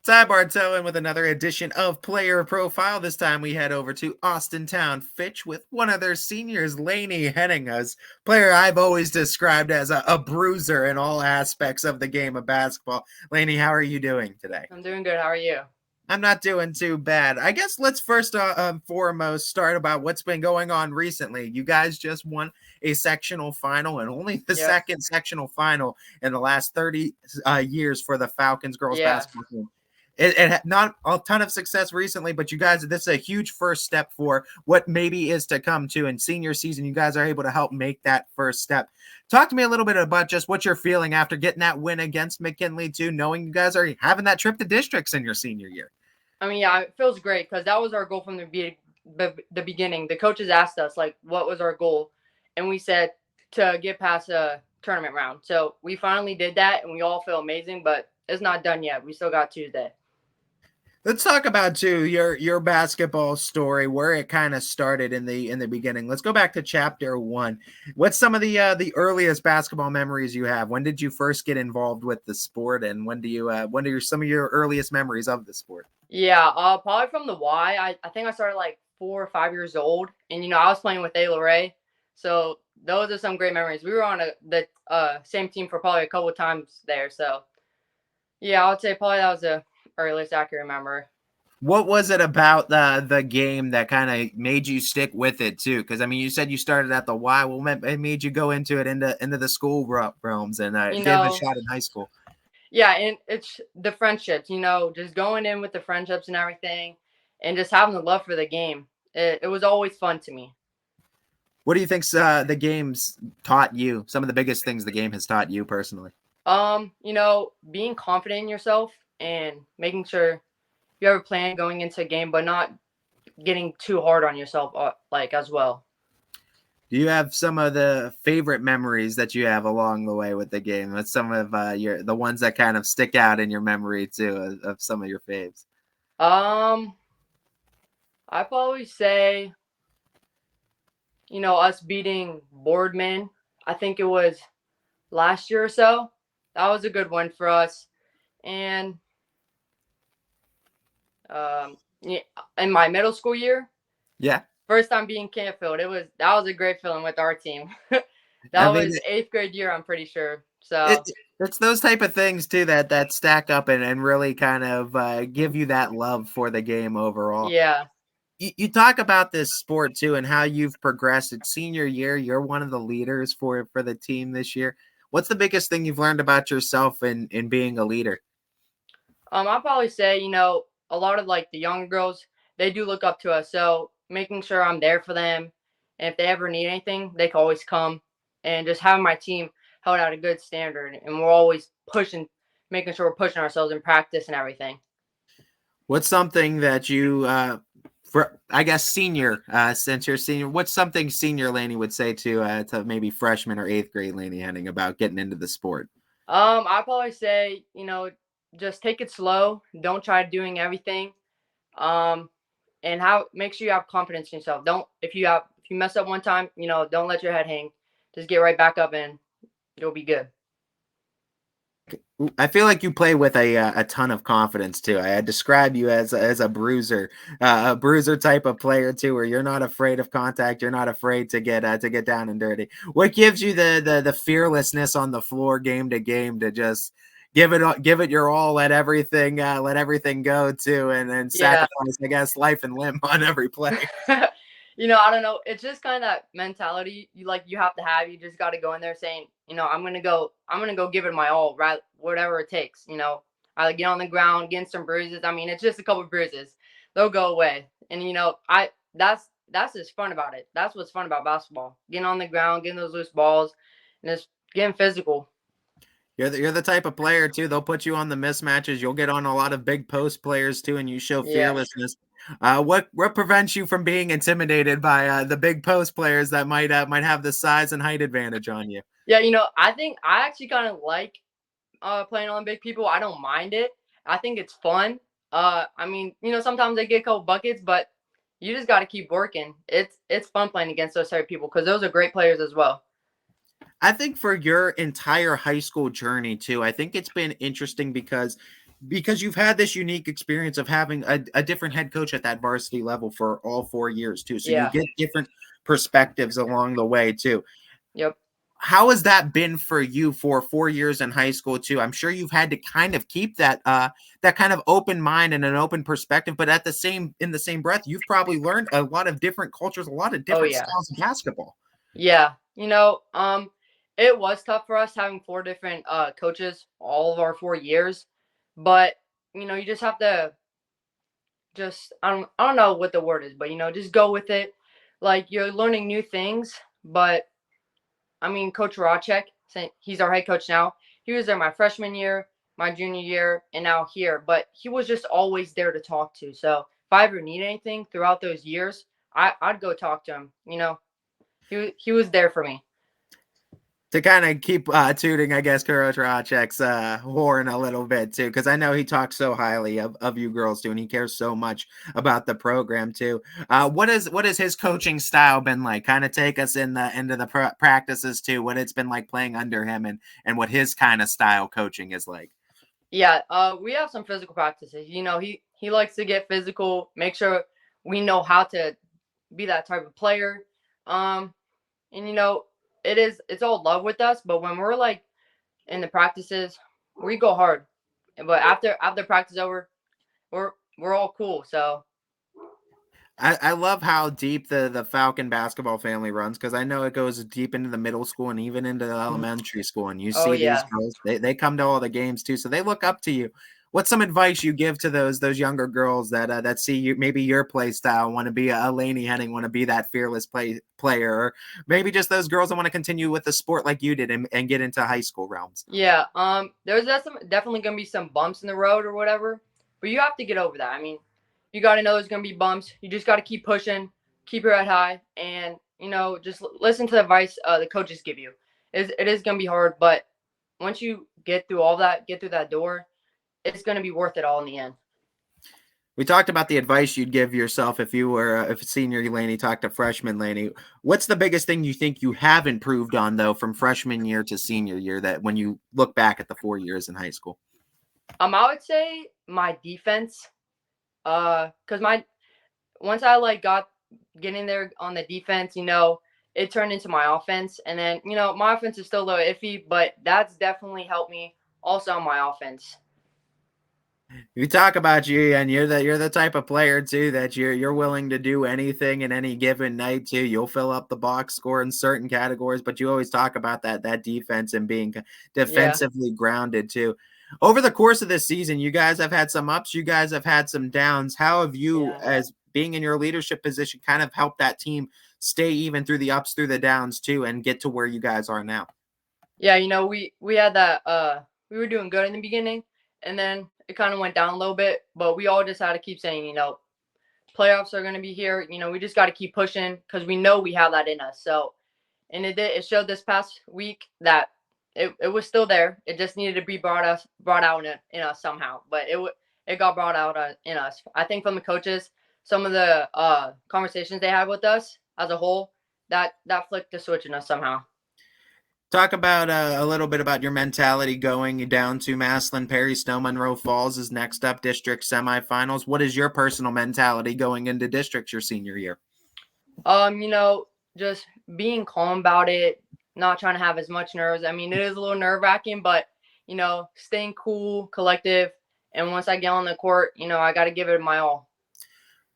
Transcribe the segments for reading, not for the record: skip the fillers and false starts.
Ty Bartow with another edition of Player Profile. This time we head over to Austintown Fitch with one of their seniors, Laney Henning, as player I've always described as a bruiser in all aspects of the game of basketball. Laney, how are you doing today? I'm doing good. How are you? I'm not doing too bad. I guess let's first foremost start about what's been going on recently. You guys just won a sectional final and only the Yep. second sectional final in the last 30 years for the Falcons girls Yeah. basketball team. It had not a ton of success recently, but you guys, this is a huge first step for what maybe is to come too. In senior season, you guys are able to help make that first step. Talk to me a little bit about just what you're feeling after getting that win against McKinley too, knowing you guys are having that trip to districts in your senior year. I mean, yeah, it feels great because that was our goal from the beginning. The coaches asked us, like, what was our goal? And we said to get past a tournament round. So we finally did that, and we all feel amazing, but it's not done yet. We still got Tuesday. Let's talk about too your basketball story, where it kind of started in the beginning. Let's go back to chapter 1. What's some of the earliest basketball memories you have? When did you first get involved with the sport, and when are some of your earliest memories of the sport? Yeah, probably from the Y. I think I started like 4 or 5 years old, and I was playing with Ayla Ray, so those are some great memories. We were on the same team for probably a couple of times there, so yeah, I would say probably that was the earliest I can remember. What was it about the game that kind of made you stick with it too? Because I mean, you said you started at the Y. Well, it made you go into the school realms and You give it a know, shot in high school. yeah, and it's the friendships, just going in with the friendships and everything, and just having the love for the game. It was always fun to me. What do you think the game's taught you? Some of the biggest things the game has taught you personally. Being confident in yourself and making sure you have a plan going into a game, but not getting too hard on yourself, like as well. Do you have some of the favorite memories that you have along the way with the game? That's some of the ones that kind of stick out in your memory too of some of your faves. I probably say, us beating Boardman. I think it was last year or so. That was a good one for us. And yeah, in my middle school year, Yeah. first time being Canfield, that was a great feeling with our team. I That mean, was 8th grade year, I'm pretty sure. So it's those type of things too that stack up and really kind of give you that love for the game overall. yeah. You talk about this sport too and how you've progressed. It's senior year. You're one of the leaders for the team this year. What's the biggest thing you've learned about yourself in being a leader? I'll probably say, a lot of like the younger girls, they do look up to us. So making sure I'm there for them. And if they ever need anything, they can always come, and just having my team held at a good standard. And we're always pushing, making sure we're pushing ourselves in practice and everything. What's something that you for I guess senior since you're senior, what's something senior Laney would say to maybe freshman or 8th grade Laney Henning about getting into the sport? I probably say, just take it slow. Don't try doing everything. Um, and make sure you have confidence in yourself. Don't if you mess up one time, don't let your head hang. Just get right back up and you'll be good. I feel like you play with a ton of confidence too. I describe you as a bruiser type of player too, where you're not afraid of contact. You're not afraid to get down and dirty. What gives you the fearlessness on the floor, game to game, to just give it your all, let everything go too, and Yeah. sacrifice, I guess, life and limb on every play. I don't know. It's just kind of that mentality you have to have. You just got to go in there saying, I'm gonna go give it my all, right? Whatever it takes. I get on the ground, getting some bruises. I mean, it's just a couple of bruises. They'll go away. And that's just fun about it. That's what's fun about basketball. Getting on the ground, getting those loose balls, and just getting physical. You're the type of player too. They'll put you on the mismatches. You'll get on a lot of big post players too, and you show Yeah. fearlessness. What prevents you from being intimidated by the big post players that might have the size and height advantage on you? Yeah, I think I actually kind of like playing on big people. I don't mind it. I think it's fun. I mean, sometimes they get a couple buckets, but you just got to keep working. It's fun playing against those type of people because those are great players as well. I think for your entire high school journey too, I think it's been interesting because you've had this unique experience of having a different head coach at that varsity level for all 4 years too. So you Yeah. get different perspectives along the way too. Yep. How has that been for you for 4 years in high school too? I'm sure you've had to kind of keep that kind of open mind and an open perspective, but at the same in the same breath, you've probably learned a lot of different cultures, a lot of Oh different yeah. styles of basketball. Yeah. It was tough for us having four different coaches all of our 4 years, but you just have to just I don't know what the word is, but just go with it. Like you're learning new things, but I mean, Coach Racek, he's our head coach now. He was there my freshman year, my junior year, and now here. But he was just always there to talk to. So if I ever need anything throughout those years, I'd go talk to him. He was there for me. To kind of keep tooting, I guess, Coach Racek's horn a little bit too, because I know he talks so highly of you girls too, and he cares so much about the program too. What has his coaching style been like? Kind of take us into the practices too. What it's been like playing under him, and what his kind of style coaching is like. Yeah, we have some physical practices. He likes to get physical, make sure we know how to be that type of player. Um, and it's all love with us, but when we're like in the practices, we go hard. But after practice over, we're all cool. So I love how deep the Falcon basketball family runs because I know it goes deep into the middle school and even into the elementary school. And you oh see these yeah. girls, they come to all the games too, so they look up to you. What's some advice you give to those younger girls that see you maybe your play style, want to be a Lainey Henning, want to be that fearless player, or maybe just those girls that want to continue with the sport like you did and get into high school realms? Yeah, there's definitely gonna be some bumps in the road or whatever, but you have to get over that. I mean, you got to know there's gonna be bumps. You just got to keep pushing, keep your head high, and just listen to the advice the coaches give you. It is gonna be hard, but once you get through all that, get through that door, it's gonna be worth it all in the end. We talked about the advice you'd give yourself if you were if senior Laney talked to freshman Laney. What's the biggest thing you think you have improved on though from freshman year to senior year that when you look back at the 4 years in high school? I would say my defense, cause my once I like got getting there on the defense, it turned into my offense. And then, my offense is still a little iffy, but that's definitely helped me also on my offense. You talk about you and you're the type of player too that you're willing to do anything in any given night too. You'll fill up the box score in certain categories, but you always talk about that defense and being Yeah. defensively grounded too. Over the course of this season, you guys have had some ups, you guys have had some downs. How have you, Yeah. as being in your leadership position, kind of helped that team stay even through the ups, through the downs too, and get to where you guys are now? Yeah, we had that we were doing good in the beginning and then it kind of went down a little bit, but we all just had to keep saying, playoffs are going to be here. We just got to keep pushing cuz we know we have that in us. So, and it showed this past week that it was still there. It just needed to be brought out in us somehow. But it got brought out in us. I think from the coaches, some of the conversations they had with us as a whole, that flicked the switch in us somehow. Talk about a little bit about your mentality going down to Maslin, Perry, Snow, Monroe Falls is next up, district semifinals. What is your personal mentality going into districts your senior year? Just being calm about it, not trying to have as much nerves. I mean, it is a little nerve wracking, but staying cool, collective, and once I get on the court, I got to give it my all.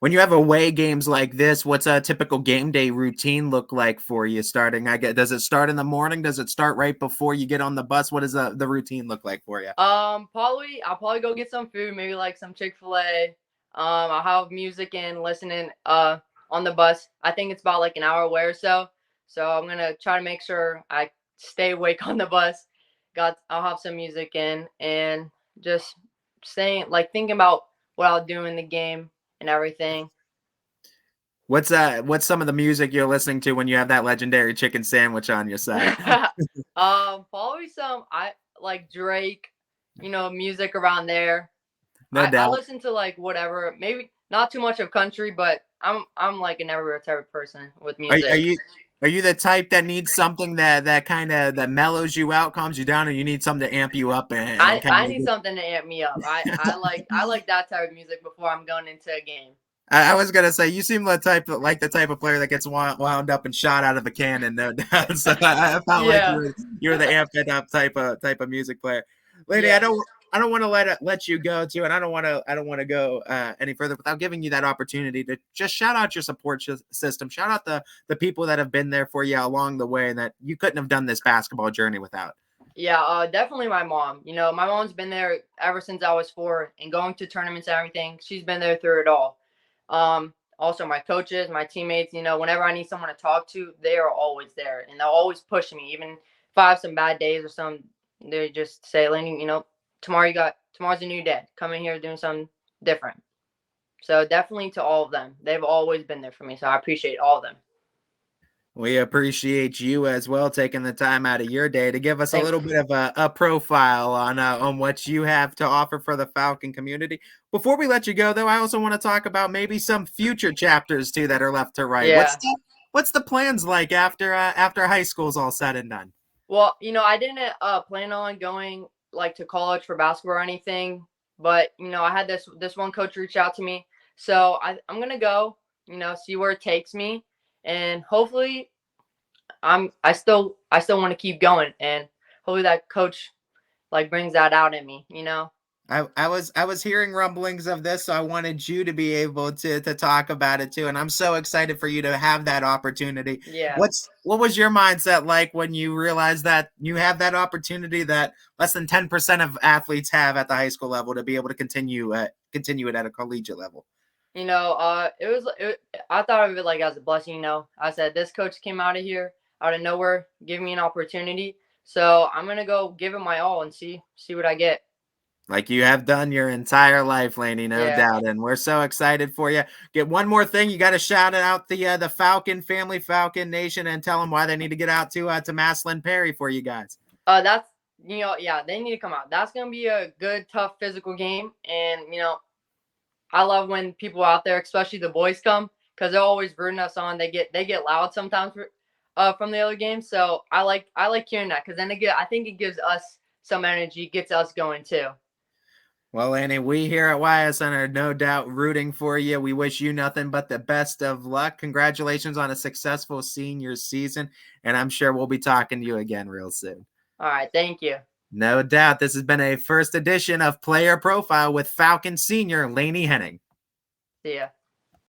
When you have away games like this, what's a typical game day routine look like for you starting? Does it start in the morning? Does it start right before you get on the bus? What does the routine look like for you? I'll probably go get some food, maybe like some Chick-fil-A. I'll have music and listening on the bus. I think it's about like an hour away or so. So I'm gonna try to make sure I stay awake on the bus. I'll have some music in and just staying like thinking about what I'll do in the game and everything. What's some of the music you're listening to when you have that legendary chicken sandwich on your side? Probably some I like Drake, music around there. No I doubt. listen to like whatever, maybe not too much of country, but I'm like an everywhere type of person with Are music. you Are you the type that needs something that kind of that mellows you out, calms you down, or you need something to amp you up and kind I of need something to amp me up. I like that type of music before I'm going into a game. I was gonna say you seem the type of player that gets wound up and shot out of a cannon, no doubt. So I felt like Yeah. you were the amped up type of music player, lady. Yeah. I don't want to let you go too, and I don't want to go any further without giving you that opportunity to just shout out your support system, shout out the people that have been there for you along the way, and that you couldn't have done this basketball journey without. Yeah, definitely my mom. You know, my mom's been there ever since I was 4 and going to tournaments and everything. She's been there through it all. Also my coaches, my teammates, you know, whenever I need someone to talk to, they are always there and they'll always push me. Even if I have some bad days or something, they just say, Lenny, you know, tomorrow's a new day. Come in here doing something different. So definitely to all of them. They've always been there for me. So I appreciate all of them. We appreciate you as well taking the time out of your day to give us a Thank little bit of a profile on what you have to offer for the Falcon community. Before we let you go, though, I also want to talk about maybe some future chapters too that are left to write. Yeah. What's the plans like after high school's all said and done? Well, you know, I didn't plan on going like to college for basketball or anything, but you know, I had this one coach reach out to me, so I'm gonna go, you know, see where it takes me, and hopefully, I still want to keep going, and hopefully that coach like brings that out in me, you know. I was hearing rumblings of this, so I wanted you to be able to talk about it too. And I'm so excited for you to have that opportunity. Yeah. What was your mindset like when you realized that you have that opportunity that less than 10% of athletes have at the high school level to be able to continue it at a collegiate level? You know, I thought of it like as a blessing. You know, I said this coach came out of here out of nowhere, give me an opportunity, so I'm gonna go give it my all and see what I get. Like you have done your entire life, Laney, no Yeah. doubt, and we're so excited for you. Get one more thing, you got to shout out the Falcon family, Falcon Nation, and tell them why they need to get out to Maslin Perry for you guys. That's you know, yeah, they need to come out. That's gonna be a good, tough physical game, and you know, I love when people out there, especially the boys, come because they're always rooting us on. They get loud sometimes from the other games, so I like hearing that because then I think it gives us some energy, gets us going too. Well, Laney, we here at YSN are no doubt rooting for you. We wish you nothing but the best of luck. Congratulations on a successful senior season, and I'm sure we'll be talking to you again real soon. All right, thank you. No doubt. This has been a first edition of Player Profile with Falcon Senior Laney Henning. See ya.